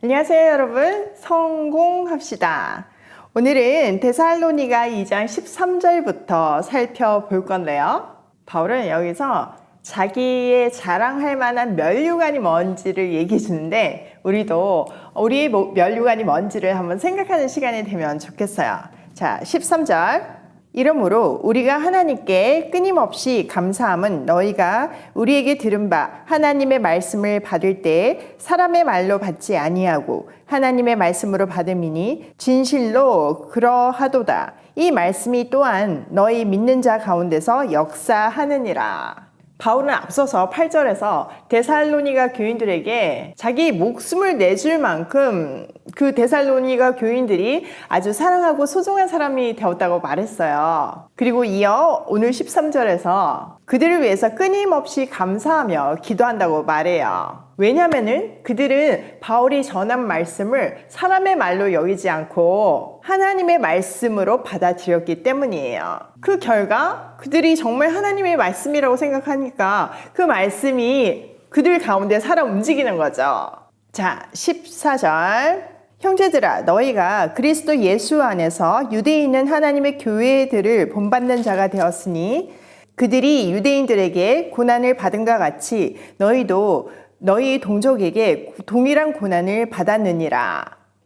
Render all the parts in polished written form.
안녕하세요 여러분, 성공합시다. 오늘은 데살로니가 2장 13절부터 살펴볼 건데요. 바울은 여기서 자기의 자랑할 만한 면류관이 뭔지를 얘기해 주는데 우리도 우리의 면류관이 뭔지를 한번 생각하는 시간이 되면 좋겠어요. 자, 13절. 이러므로 우리가 하나님께 끊임없이 감사함은 너희가 우리에게 들은 바 하나님의 말씀을 받을 때 사람의 말로 받지 아니하고 하나님의 말씀으로 받음이니 진실로 그러하도다. 이 말씀이 또한 너희 믿는 자 가운데서 역사하느니라. 바울은 앞서서 8절에서 데살로니가 교인들에게 자기 목숨을 내줄 만큼 그 데살로니가 교인들이 아주 사랑하고 소중한 사람이 되었다고 말했어요. 그리고 이어 오늘 13절에서 그들을 위해서 끊임없이 감사하며 기도한다고 말해요. 왜냐면은 그들은 바울이 전한 말씀을 사람의 말로 여기지 않고 하나님의 말씀으로 받아들였기 때문이에요. 그 결과 그들이 정말 하나님의 말씀이라고 생각하니까 그 말씀이 그들 가운데 살아 움직이는 거죠. 자, 14절. 형제들아, 너희가 그리스도 예수 안에서 유대에 있는 하나님의 교회들을 본받는 자가 되었으니 그들이 유대인들에게 고난을 받은과 같이 너희도 너희 동족에게 동일한 고난을 받았느니라.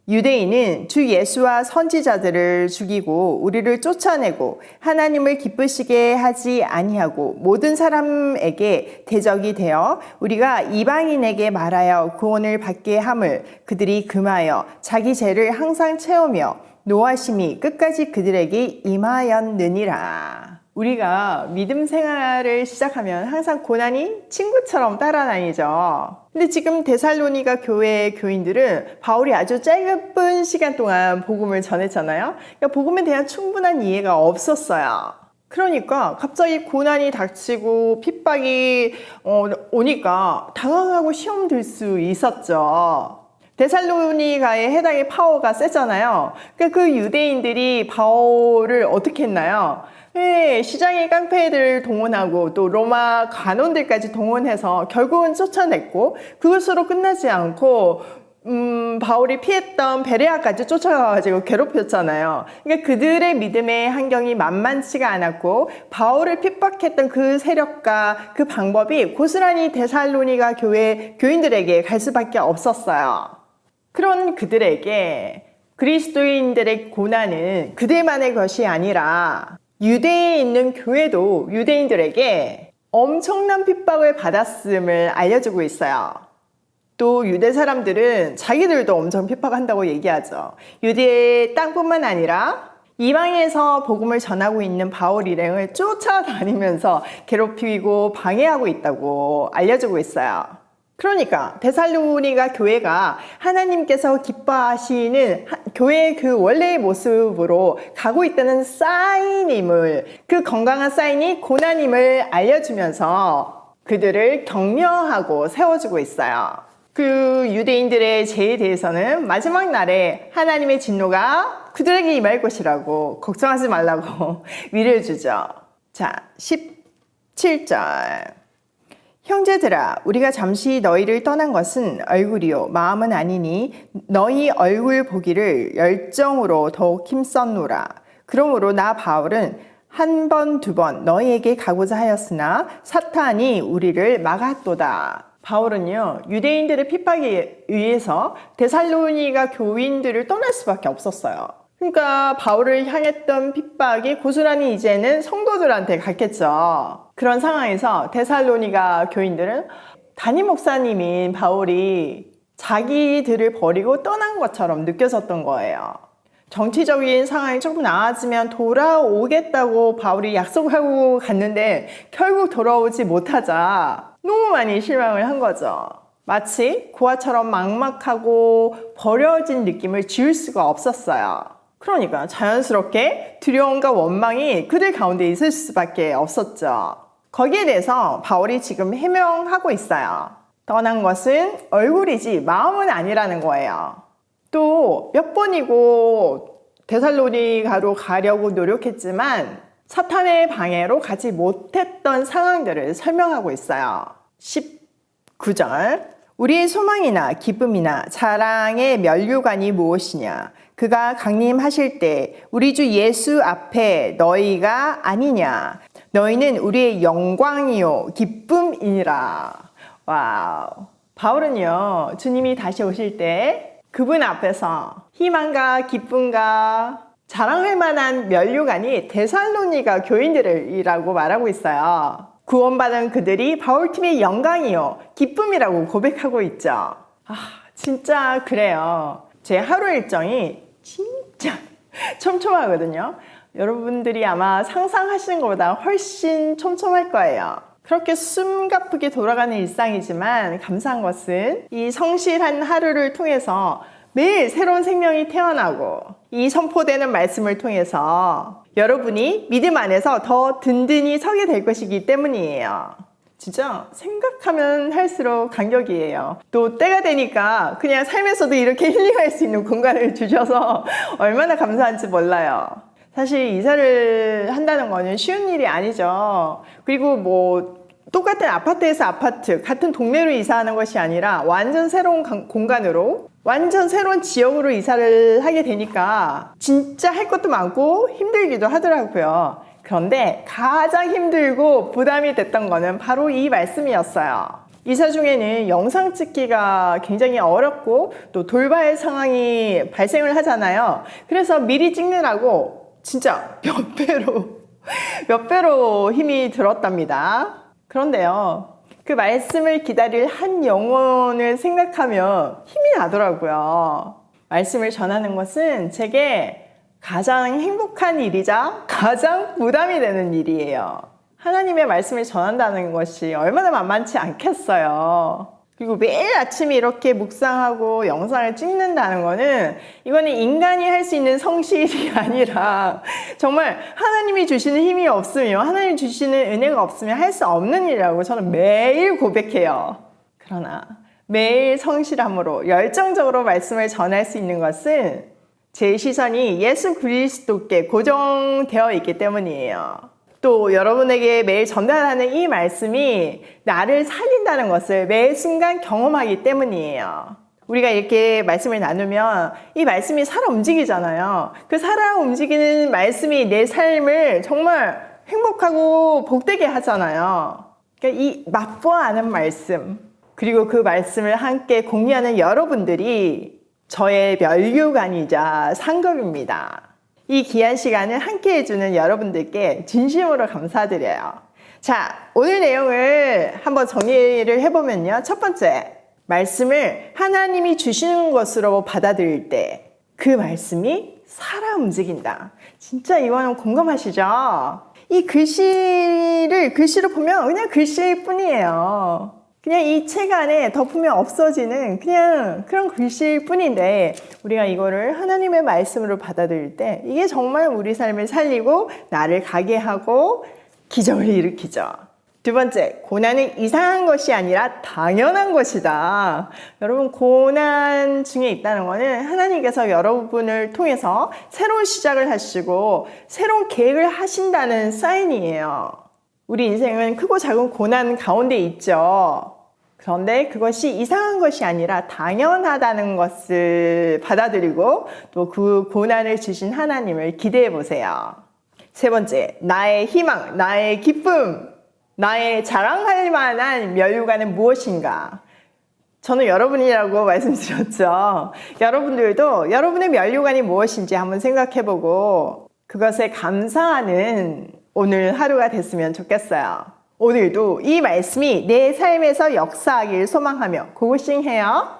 유대인은 주 예수와 선지자들을 죽이고 우리를 쫓아내고 하나님을 기쁘시게 하지 아니하고 모든 사람에게 대적이 되어 우리가 이방인에게 말하여 구원을 받게 함을 그들이 금하여 자기 죄를 항상 채우며 노하심이 끝까지 그들에게 임하였느니라. 우리가 믿음 생활을 시작하면 항상 고난이 친구처럼 따라다니죠. 근데 지금 데살로니가 교회 교인들은 바울이 아주 짧은 시간 동안 복음을 전했잖아요. 그러니까 복음에 대한 충분한 이해가 없었어요. 그러니까 갑자기 고난이 닥치고 핍박이 오니까 당황하고 시험 들 수 있었죠. 데살로니가의 해당의 파워가 세잖아요. 그러니까 그 유대인들이 바울을 어떻게 했나요? 네, 시장의 깡패들을 동원하고 또 로마 관원들까지 동원해서 결국은 쫓아냈고 그것으로 끝나지 않고 바울이 피했던 베레아까지 쫓아가가지고 괴롭혔잖아요. 그러니까 그들의 믿음의 환경이 만만치가 않았고 바울을 핍박했던 그 세력과 그 방법이 고스란히 데살로니가 교회 교인들에게 갈 수밖에 없었어요. 그런 그들에게 그리스도인들의 고난은 그들만의 것이 아니라 유대에 있는 교회도 유대인들에게 엄청난 핍박을 받았음을 알려주고 있어요. 또 유대 사람들은 자기들도 엄청 핍박한다고 얘기하죠. 유대의 땅뿐만 아니라 이방에서 복음을 전하고 있는 바울 일행을 쫓아다니면서 괴롭히고 방해하고 있다고 알려주고 있어요. 그러니까 데살로니가 교회가 하나님께서 기뻐하시는 교회의 그 원래의 모습으로 가고 있다는 사인임을, 그 건강한 사인이 고난임을 알려주면서 그들을 격려하고 세워주고 있어요. 그 유대인들의 죄에 대해서는 마지막 날에 하나님의 진노가 그들에게 임할 것이라고 걱정하지 말라고 위로해 주죠. 자, 17절. 형제들아, 우리가 잠시 너희를 떠난 것은 얼굴이요 마음은 아니니 너희 얼굴 보기를 열정으로 더욱 힘썼노라. 그러므로 나 바울은 한 번, 두 번 너희에게 가고자 하였으나 사탄이 우리를 막았도다. 바울은요, 유대인들의 핍박에 의해서 데살로니가 교인들을 떠날 수밖에 없었어요. 그러니까 바울을 향했던 핍박이 고스란히 이제는 성도들한테 갔겠죠. 그런 상황에서 데살로니가 교인들은 담임 목사님인 바울이 자기들을 버리고 떠난 것처럼 느껴졌던 거예요. 정치적인 상황이 조금 나아지면 돌아오겠다고 바울이 약속하고 갔는데 결국 돌아오지 못하자 너무 많이 실망을 한 거죠. 마치 고아처럼 막막하고 버려진 느낌을 지울 수가 없었어요. 그러니까 자연스럽게 두려움과 원망이 그들 가운데 있을 수밖에 없었죠. 거기에 대해서 바울이 지금 해명하고 있어요. 떠난 것은 얼굴이지 마음은 아니라는 거예요. 또 몇 번이고 데살로니가로 가려고 노력했지만 사탄의 방해로 가지 못했던 상황들을 설명하고 있어요. 19절. 우리의 소망이나 기쁨이나 자랑의 면류관이 무엇이냐? 그가 강림하실 때 우리 주 예수 앞에 너희가 아니냐? 너희는 우리의 영광이요 기쁨이니라. 와우. 바울은요, 주님이 다시 오실 때 그분 앞에서 희망과 기쁨과 자랑할 만한 면류관이 데살로니가 교인들이라고 말하고 있어요. 구원받은 그들이 바울팀의 영광이요 기쁨이라고 고백하고 있죠. 진짜 그래요. 제 하루 일정이 진짜 촘촘하거든요. 여러분들이 아마 상상하시는 것보다 훨씬 촘촘할 거예요. 그렇게 숨가쁘게 돌아가는 일상이지만 감사한 것은 이 성실한 하루를 통해서 매일 새로운 생명이 태어나고 이 선포되는 말씀을 통해서 여러분이 믿음 안에서 더 든든히 서게 될 것이기 때문이에요. 진짜 생각하면 할수록 감격이에요. 또 때가 되니까 그냥 삶에서도 이렇게 힐링할 수 있는 공간을 주셔서 얼마나 감사한지 몰라요. 사실 이사를 한다는 거는 쉬운 일이 아니죠. 그리고 뭐 똑같은 아파트에서 아파트, 같은 동네로 이사하는 것이 아니라 완전 새로운 공간으로, 완전 새로운 지역으로 이사를 하게 되니까 진짜 할 것도 많고 힘들기도 하더라고요. 그런데 가장 힘들고 부담이 됐던 거는 바로 이 말씀이었어요. 이사 중에는 영상 찍기가 굉장히 어렵고 또 돌발 상황이 발생을 하잖아요. 그래서 미리 찍느라고 진짜 몇 배로 힘이 들었답니다. 그런데요, 그 말씀을 기다릴 한 영혼을 생각하면 힘이 나더라고요. 말씀을 전하는 것은 제게 가장 행복한 일이자 가장 부담이 되는 일이에요. 하나님의 말씀을 전한다는 것이 얼마나 만만치 않겠어요. 그리고 매일 아침에 이렇게 묵상하고 영상을 찍는다는 거는 이거는 인간이 할 수 있는 성실이 아니라 정말 하나님이 주시는 힘이 없으면, 하나님이 주시는 은혜가 없으면 할 수 없는 일이라고 저는 매일 고백해요. 그러나 매일 성실함으로 열정적으로 말씀을 전할 수 있는 것은 제 시선이 예수 그리스도께 고정되어 있기 때문이에요. 또 여러분에게 매일 전달하는 이 말씀이 나를 살린다는 것을 매 순간 경험하기 때문이에요. 우리가 이렇게 말씀을 나누면 이 말씀이 살아 움직이잖아요. 그 살아 움직이는 말씀이 내 삶을 정말 행복하고 복되게 하잖아요. 그러니까 이 맛보아하는 말씀, 그리고 그 말씀을 함께 공유하는 여러분들이 저의 면류관이자 상급입니다. 이 귀한 시간을 함께 해주는 여러분들께 진심으로 감사드려요. 자, 오늘 내용을 한번 정리를 해보면요. 첫 번째, 말씀을 하나님이 주시는 것으로 받아들일 때 그 말씀이 살아 움직인다. 진짜 이거는 공감하시죠? 이 글씨를 글씨로 보면 그냥 글씨일 뿐이에요. 그냥 이 책 안에 덮으면 없어지는 그냥 그런 글씨일 뿐인데 우리가 이거를 하나님의 말씀으로 받아들일 때 이게 정말 우리 삶을 살리고 나를 가게 하고 기적을 일으키죠. 두 번째, 고난은 이상한 것이 아니라 당연한 것이다. 여러분, 고난 중에 있다는 것은 하나님께서 여러분을 통해서 새로운 시작을 하시고 새로운 계획을 하신다는 사인이에요. 우리 인생은 크고 작은 고난 가운데 있죠. 그런데 그것이 이상한 것이 아니라 당연하다는 것을 받아들이고 또 그 고난을 주신 하나님을 기대해 보세요. 세 번째, 나의 희망, 나의 기쁨, 나의 자랑할 만한 면류관은 무엇인가? 저는 여러분이라고 말씀드렸죠. 여러분들도 여러분의 면류관이 무엇인지 한번 생각해보고 그것에 감사하는 오늘 하루가 됐으면 좋겠어요. 오늘도 이 말씀이 내 삶에서 역사하길 소망하며 고고싱해요.